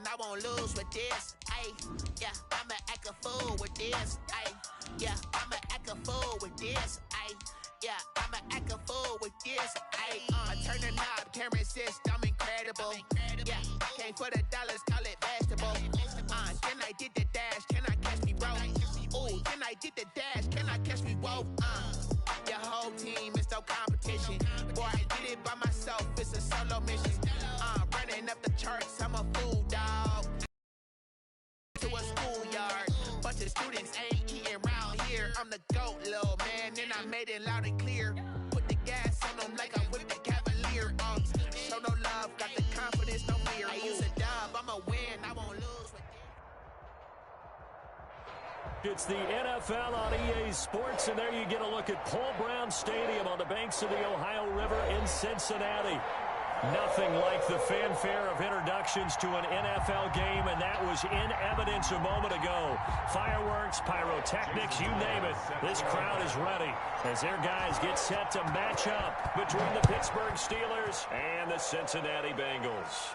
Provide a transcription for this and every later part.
I won't lose with this. Ayy, yeah, I'ma act a fool with this. Ayy, yeah, I'ma act a fool with this. Ayy, yeah, I'ma act a fool with this. Ayy, I turn the knob, can't resist, I'm incredible. Yeah, came for the dollars, call it vegetable. Then I did the dash, can I catch me, bro? Ooh, then I did the dash, can I catch me, whoa? Your whole team is no competition. Boy, I did it by myself, it's a solo mission. Running up the charts, I'm a fool, dog. To a schoolyard, bunch of students ain't eating round here. I'm the GOAT, little man, and I made it loud and clear. Put the gas on them like I'm with the Cavalier. Show no love, got the confidence, no fear. I use a dub, I'ma win, I won't lose. It's the NFL on EA Sports, and there you get a look at Paul Brown Stadium on the banks of the Ohio River in Cincinnati. Nothing like the fanfare of introductions to an NFL game, and that was in evidence a moment ago. Fireworks, pyrotechnics, you name it. This crowd is ready as their guys get set to match up between the Pittsburgh Steelers and the Cincinnati Bengals.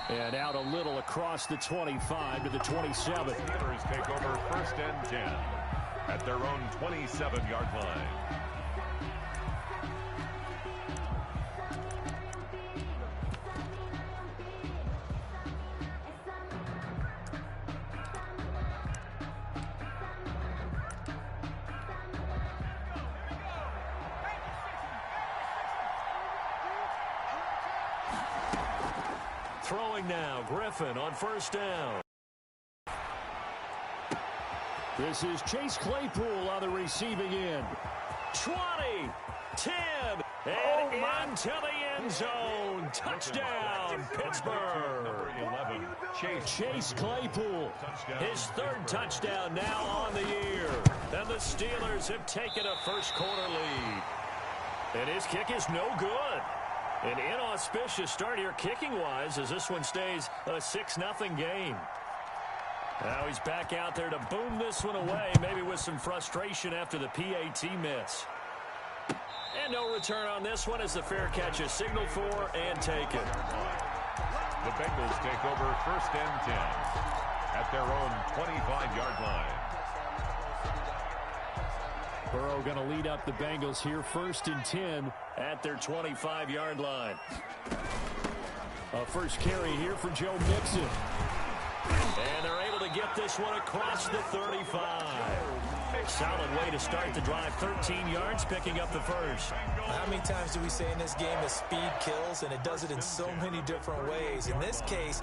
And out a little across the 25 to the 27. Steelers take over 1st and 10 at their own 27-yard line. Throwing now, Griffin on 1st down. This is Chase Claypool on the receiving end. 20, 10, and into the end zone. Touchdown, Pittsburgh. Number 11, Chase Claypool, his 3rd touchdown now on the year. And the Steelers have taken a first-quarter lead. And his kick is no good. An inauspicious start here kicking-wise as this one stays a 6-0 game. Now he's back out there to boom this one away, maybe with some frustration after the PAT miss. And no return on this one as the fair catch is signaled for and taken. The Bengals take over 1st and 10 at their own 25-yard line. Burrow going to lead up the Bengals here 1st and 10 at their 25-yard line. A first carry here for Joe Mixon. And they're able to get this one across the 35. Solid way to start the drive. 13 yards, picking up the first. How many times do we say in this game that speed kills, and it does it in so many different ways? In this case,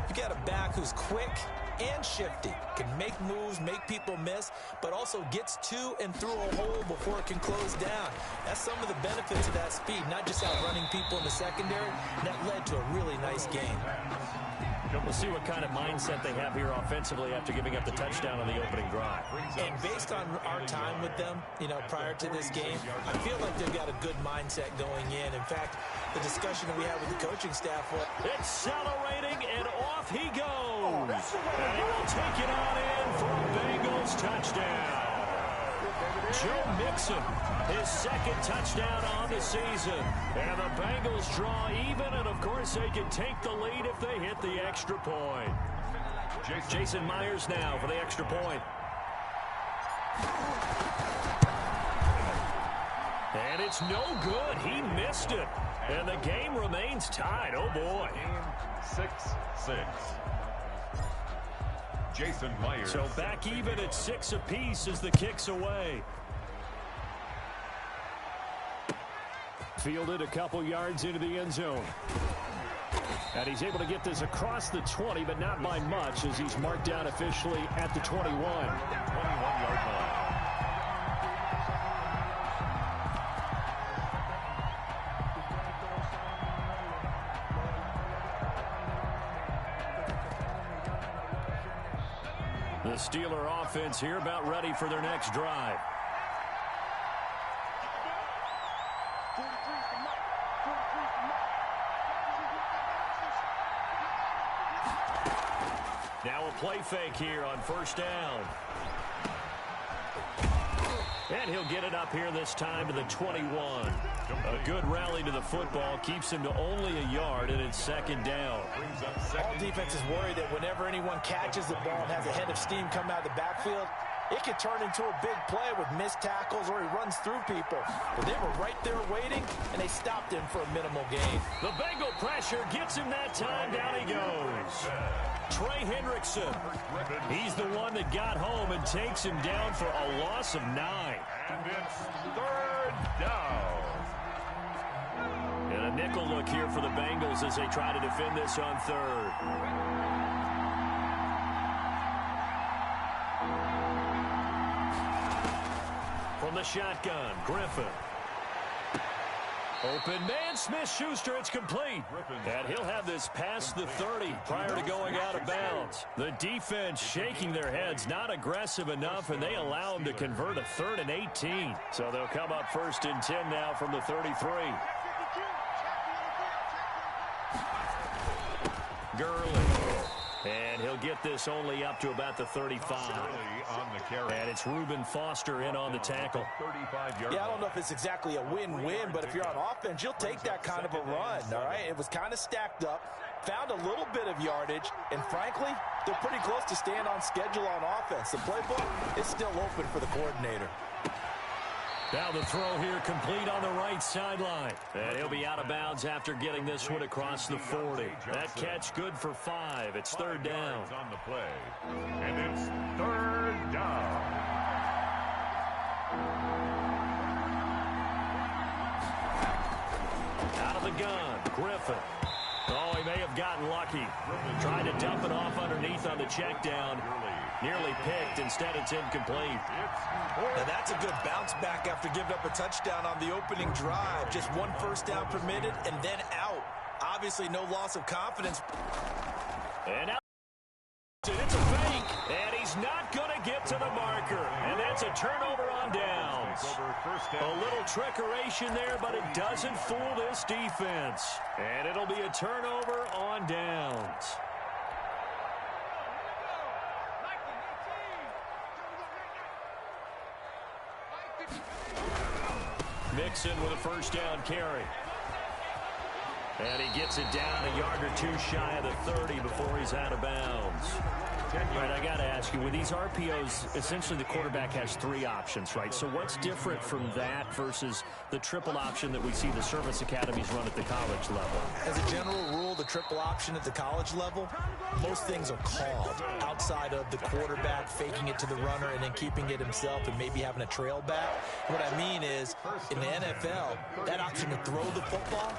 you got a back who's quick and shifty, can make moves, make people miss, but also gets to and through a hole before it can close down. That's some of the benefits of that speed, not just outrunning people in the secondary. That led to a really nice game. We'll see what kind of mindset they have here offensively after giving up the touchdown on the opening drive. And based on our time with them, prior to this game, I feel like they've got a good mindset going in. In fact, the discussion that we had with the coaching staff was... Accelerating, and off he goes. And he will take it on in for a Bengals touchdown. Joe Mixon, his 2nd touchdown on the season. And the Bengals draw even, and of course they can take the lead if they hit the extra point. Jason Myers now for the extra point. And it's no good. He missed it. And the game remains tied. Oh, boy. 6-6. Jason Myers. So back even at 6 apiece as the kick's away. Fielded a couple yards into the end zone. And he's able to get this across the 20, but not by much as he's marked down officially at the 21. 21-yard line. The Steeler offense here about ready for their next drive. Now a play fake here on 1st down. And he'll get it up here this time to the 21. A good rally to the football keeps him to only a yard, and it's second down. All defenses worry that whenever anyone catches the ball and has a head of steam coming out of the backfield, it can turn into a big play with missed tackles or he runs through people. But they were right there waiting, and they stopped him for a minimal gain. The Bengal pressure gets him that time. Down he goes. Trey Hendrickson. He's the one that got home and takes him down for a loss of 9. And it's third down. And a nickel look here for the Bengals as they try to defend this on third. From the shotgun, Griffin. Open man, Smith-Schuster, it's complete. And he'll have this past the 30 prior to going out of bounds. The defense shaking their heads, not aggressive enough, and they allow him to convert a 3rd and 18. So they'll come up 1st and 10 now from the 33. Gurley. And he'll get this only up to about the 35. And it's Reuben Foster in on the tackle. Yeah, I don't know if it's exactly a win-win, but if you're on offense, you'll take that kind of a run, all right? It was kind of stacked up, found a little bit of yardage, and frankly, they're pretty close to staying on schedule on offense. The playbook is still open for the coordinator. Now the throw here complete on the right sideline. And he'll be out of bounds after getting this one across the 40. That catch good for 5. It's 3rd down. On the play. And it's 3rd down. Out of the gun, Griffin. Oh, he may have gotten lucky. Tried to dump it off underneath on the check down. Nearly picked. Instead, it's incomplete. Now, that's a good bounce back after giving up a touchdown on the opening drive. Just 1 first down permitted and then out. Obviously, no loss of confidence. And now it's a fake. And he's not going to get to the marker. And that's a turnover on downs. A little trickeration there, but it doesn't fool this defense. And it'll be a turnover on downs. Mixon with a first down carry. And he gets it down a yard or 2 shy of the 30 before he's out of bounds. All right, I got to ask you, with these RPOs, essentially the quarterback has 3 options, right? So what's different from that versus the triple option that we see the service academies run at the college level? As a general rule, the triple option at the college level, most things are called outside of the quarterback faking it to the runner and then keeping it himself and maybe having a trail back. What I mean is, in the NFL, that option to throw the football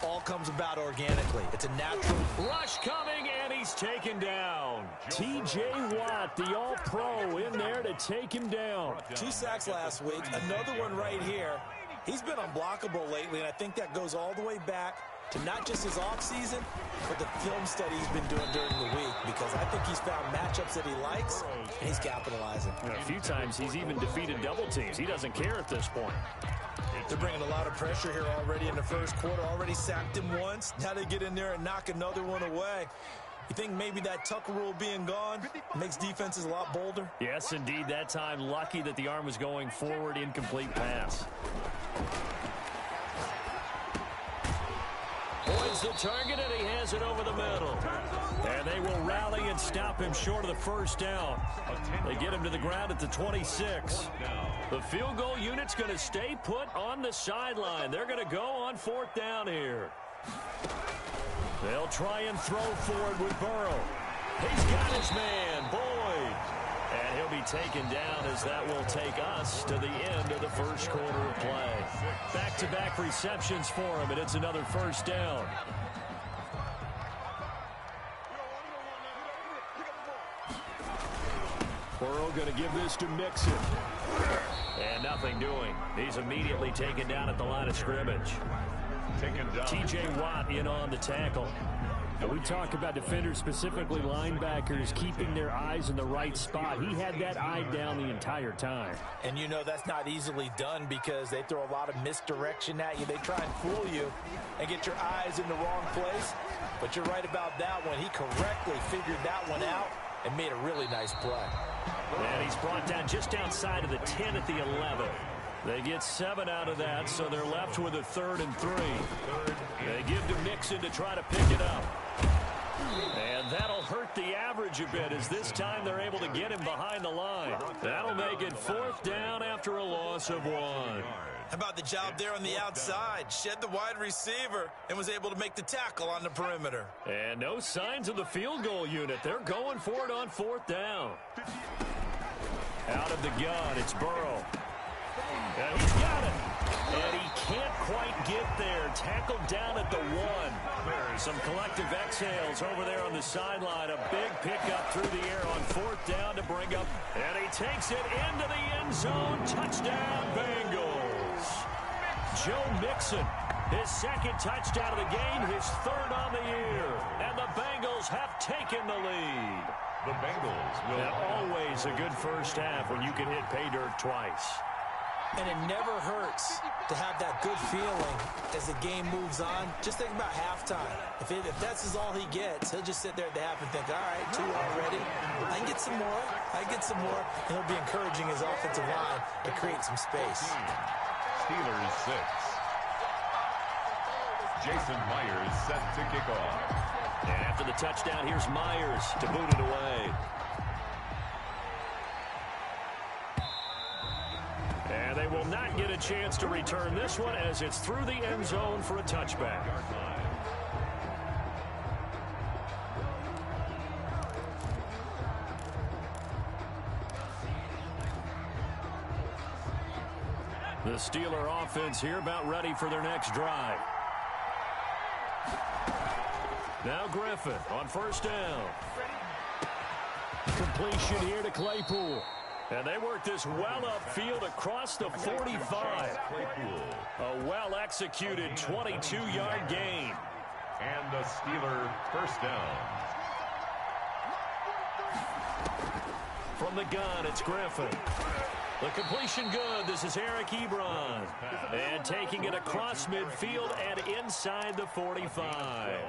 all comes about organically. It's a natural rush coming, and he's taken down. T.J. Watt, the all-pro, in there to take him down. 2 sacks last week, another one right here. He's been unblockable lately, and I think that goes all the way back to not just his offseason, but the film study he's been doing during the week, because I think he's found matchups that he likes, and he's capitalizing. A few times he's even defeated double teams. He doesn't care at this point. They're bringing a lot of pressure here already in the first quarter. Already sacked him once. Now they get in there and knock another one away. You think maybe that Tucker rule being gone makes defenses a lot bolder? Yes, indeed. That time, lucky that the arm was going forward. Incomplete pass. Points the target, and he has it over the middle. And they will rally and stop him short of the first down. They get him to the ground at the 26. The field goal unit's going to stay put on the sideline. They're going to go on 4th down here. They'll try and throw forward with Burrow. He's got his man, Boyd. And he'll be taken down as that will take us to the end of the first quarter of play. Back-to-back receptions for him, and it's another first down. Burrow going to give this to Mixon. And nothing doing. He's immediately taken down at the line of scrimmage. T.J. Watt in on the tackle. And we talk about defenders, specifically linebackers, keeping their eyes in the right spot. He had that eye down the entire time. And you know that's not easily done because they throw a lot of misdirection at you. They try and fool you and get your eyes in the wrong place. But you're right about that one. He correctly figured that one out and made a really nice play. And he's brought down just outside of the 10 at the 11. They get 7 out of that, so they're left with a 3rd and 3. They give to Mixon to try to pick it up. And that'll hurt the average a bit as this time they're able to get him behind the line. That'll make it 4th down after a loss of 1. How about the job there on the outside? Shed the wide receiver and was able to make the tackle on the perimeter. And no signs of the field goal unit. They're going for it on 4th down. Out of the gun, it's Burrow. And he's got it. And he can't quite get there. Tackled down at the 1. Some collective exhales over there on the sideline. A big pickup through the air on 4th down to bring up. And he takes it into the end zone. Touchdown, Bengals. Joe Mixon, his 2nd touchdown of the game, his 3rd on the year. And the Bengals have taken the lead. The Bengals will... And always a good first half when you can hit pay dirt twice. And it never hurts to have that good feeling as the game moves on. Just think about halftime. If that's all he gets, he'll just sit there at the half and think, all right, 2 already. I can get some more. I can get some more. And he'll be encouraging his offensive line to create some space. Steelers 6. Jason Myers set to kick off. And after the touchdown, here's Myers to boot it away. And they will not get a chance to return this one as it's through the end zone for a touchback. The Steeler offense here about ready for their next drive. Now Griffin on 1st down. Completion here to Claypool. And they work this well upfield across the 45. A well-executed 22-yard gain. And the Steeler 1st down. From the gun, it's Griffin. The completion good. This is Eric Ebron. And taking it across midfield and inside the 45.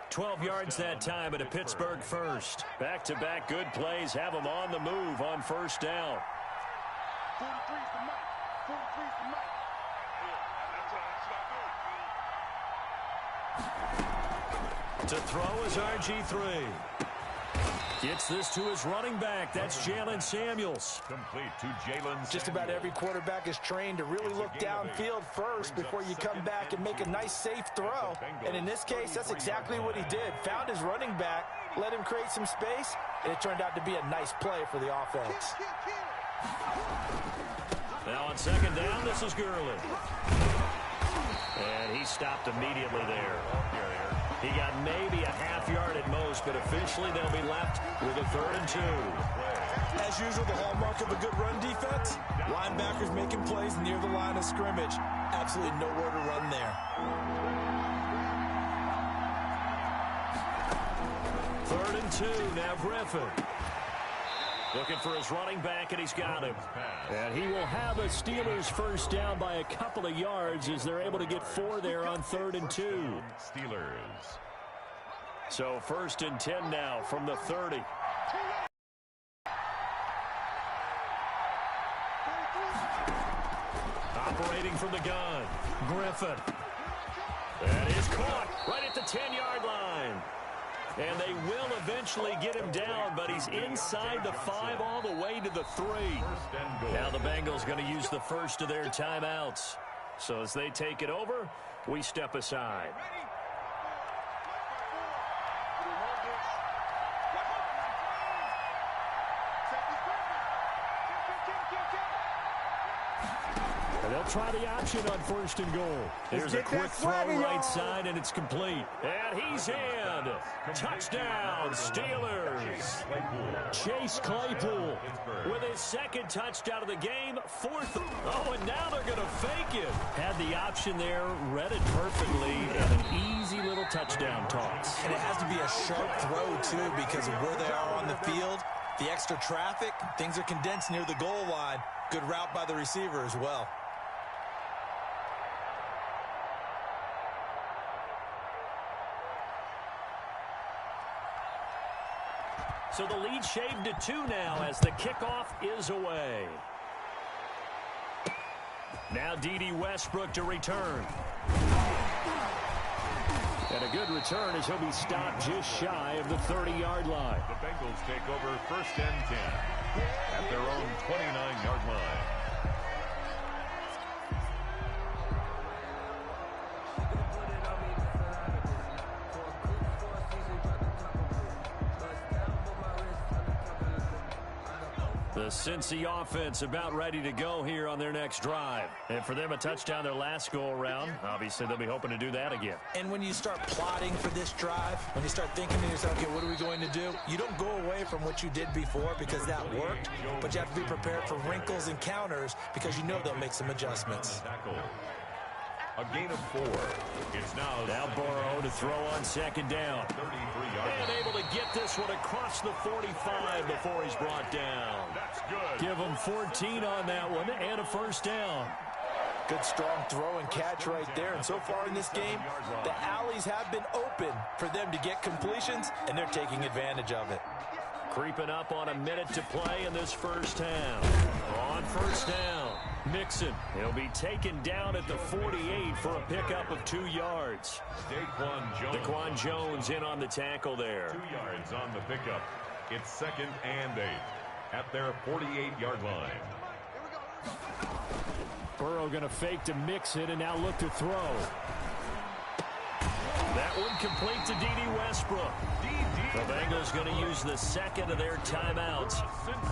12 yards that time at a Pittsburgh first. Back-to-back good plays have them on the move on 1st down. To throw is RG3. Gets this to his running back. That's Jalen Samuels. Complete to Jalen Samuels. Just about every quarterback is trained to really look downfield first before you come back and make a nice, safe throw. And in this case, that's exactly what he did. Found his running back, let him create some space, and it turned out to be a nice play for the offense. Now on 2nd down, this is Gurley. And he stopped immediately there. He got maybe a half yard at most, but officially they'll be left with a 3rd and 2. As usual, the hallmark of a good run defense, linebackers making plays near the line of scrimmage. Absolutely nowhere to run there. 3rd and 2, now Griffin. Looking for his running back, and he's got him. And he will have a Steelers 1st down by a couple of yards as they're able to get 4 there on 3rd and 2. Steelers. So 1st and 10 now from the 30. Operating from the gun, Griffin. That is caught right at the 10-yard line. And they will eventually get him down, but he's inside the 5 all the way to the 3. Now the Bengals going to use the first of their timeouts. So as they take it over, we step aside. And they'll try the option on 1st and goal. There's a quick throw right side, and it's complete. And he's in. Touchdown, Steelers. Chase Claypool with his 2nd touchdown of the game. 4th. Oh, and now they're going to fake it. Had the option there, read it perfectly, and an easy little touchdown toss. And it has to be a sharp throw, too, because of where they are on the field. The extra traffic, things are condensed near the goal line. Good route by the receiver as well. So the lead shaved to 2 now as the kickoff is away. Now D.D. Westbrook to return. And a good return as he'll be stopped just shy of the 30-yard line. The Bengals take over 1st and 10 at their own 29-yard line. The Cincy offense about ready to go here on their next drive. And for them, a touchdown their last go-around. Obviously, they'll be hoping to do that again. And when you start plotting for this drive, when you start thinking to yourself, okay, what are we going to do? You don't go away from what you did before because that worked, but you have to be prepared for wrinkles and counters because you know they'll make some adjustments. A gain of 4. It's now Burrow to throw on 2nd down. 33-yard And able to get this one across the 45 before he's brought down. That's good. Give him 14 on that one and a 1st down. Good strong throw and catch right there. And so far in this game, the alleys have been open for them to get completions, and they're taking advantage of it. Creeping up on a minute to play in this 1st half. On 1st down, Mixon. He'll be taken down at the 48 for a pickup of 2 yards. Daquan Jones in on the tackle there. 2 yards on the pickup. It's 2nd and 8 at their 48-yard line. Burrow going to fake to Mixon and now look to throw. That one complete to D.D. Westbrook. The Bengals going to use the 2nd of their timeouts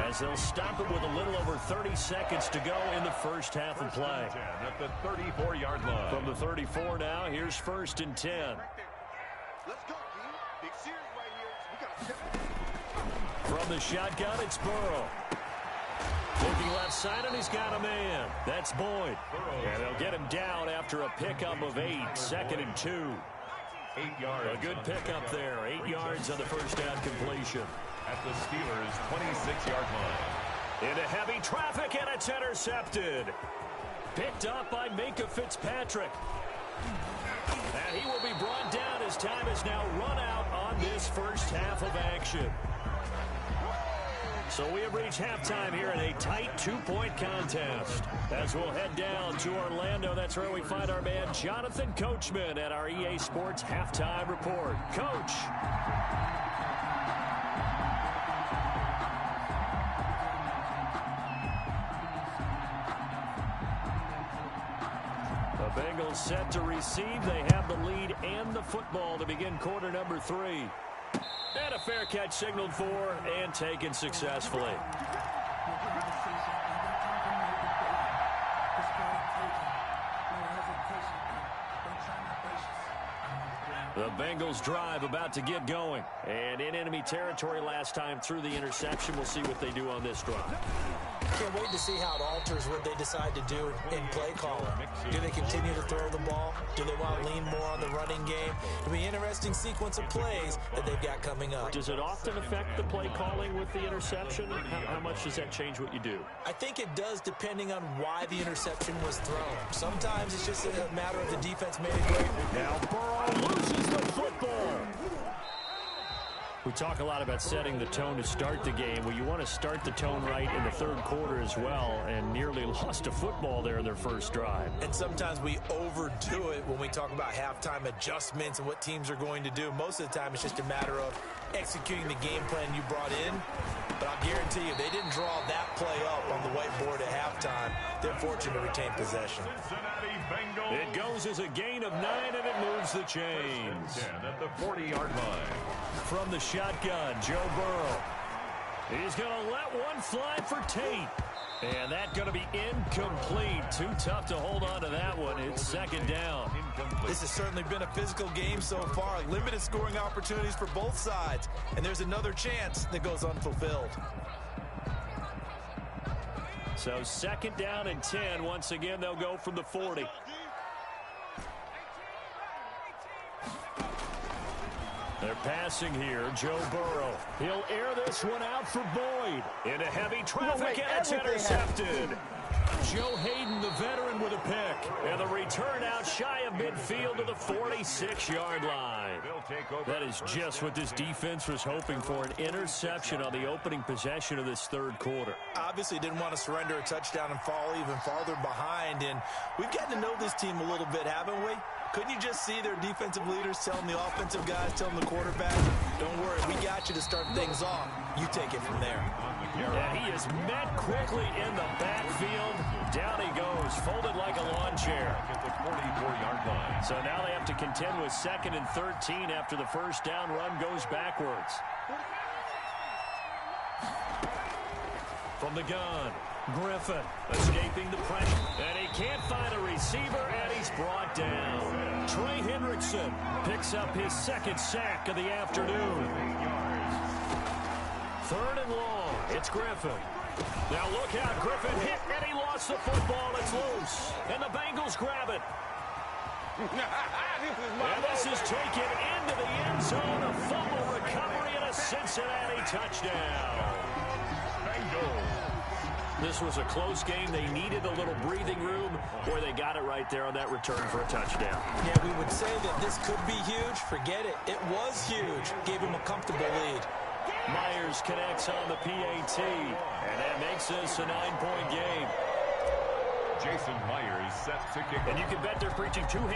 as they'll stop it with a little over 30 seconds to go in the 1st half of play. At the 34-yard line. From the 34 now, here's 1st and 10. Let's go, team. Big series right here. We got From the shotgun, it's Burrow. Looking left side, and he's got a man. That's Boyd. And they'll get him down after a pickup of 8, 2nd and 2. 8 yards. A good pickup there. 8 yards on the 1st down completion. At the Steelers' 26-yard line. Into heavy traffic, and it's intercepted. Picked up by Minka Fitzpatrick. And he will be brought down as time is now run out on this 1st half of action. So we have reached halftime here in a tight 2-point contest. As we'll head down to Orlando, that's where we find our man Jonathan Coachman at our EA Sports Halftime Report. Coach. The Bengals set to receive. They have the lead and the football to begin quarter number 3. And a fair catch signaled for and taken successfully. The Bengals drive about to get going. And in enemy territory last time through the interception. We'll see what they do on this drive. Can't wait to see how it alters what they decide to do in play calling. Do they continue to throw the ball? Do they want to lean more on the running game? It'll be an interesting sequence of plays that they've got coming up. Does it often affect the play calling with the interception? How much does that change what you do? I think it does depending on why the interception was thrown. Sometimes it's just a matter of the defense made a great. Now Burrow loses the football. We talk a lot about setting the tone to start the game. Well, you want to start the tone right in the 3rd quarter as well, and nearly lost a football there in their 1st drive. And sometimes we overdo it when we talk about halftime adjustments and what teams are going to do. Most of the time, it's just a matter of executing the game plan you brought in. But I'll guarantee you, they didn't draw that play up on the whiteboard at halftime. They're fortunate to retain possession. It goes as a gain of 9, and it moves the chains. At the 40-yard line. From the shotgun, Joe Burrow. He's going to let one fly for Tate. And that's going to be incomplete. Too tough to hold on to that one. It's 2nd down. This has certainly been a physical game so far. Limited scoring opportunities for both sides. And there's another chance that goes unfulfilled. So 2nd down and 10. Once again, they'll go from the 40. They're passing here. Joe Burrow. He'll air this one out for Boyd. Into heavy traffic, and it's intercepted. Joe Hayden, the veteran, with a pick. And the return out shy of midfield to the 46-yard line. That is just what this defense was hoping for, an interception on the opening possession of this third quarter. Obviously didn't want to surrender a touchdown and fall even farther behind. And we've gotten to know this team a little bit, haven't we? Couldn't you just see their defensive leaders telling the offensive guys, telling the quarterback, don't worry, we got you to start things off. You take it from there. And he is met quickly in the backfield. Down he goes, folded like a lawn chair. At the 44-yard line. So now they have to contend with 2nd and 13 after the first down run goes backwards. From the gun, Griffin escaping the pressure. And he can't find a receiver, and he's brought down. Trey Hendrickson picks up his 2nd sack of the afternoon. 3rd and long. It's Griffin. Now look out. Griffin hit, and he lost the football. It's loose. And the Bengals grab it. And this is taken into the end zone. A fumble recovery and a Cincinnati touchdown. This was a close game. They needed a little breathing room, or they got it right there on that return for a touchdown. Yeah, we would say that this could be huge. Forget it. It was huge. Gave him a comfortable lead. Myers connects on the PAT, and that makes this a 9-point game. Jason Myers set to kick. And you can bet they're preaching two-hand.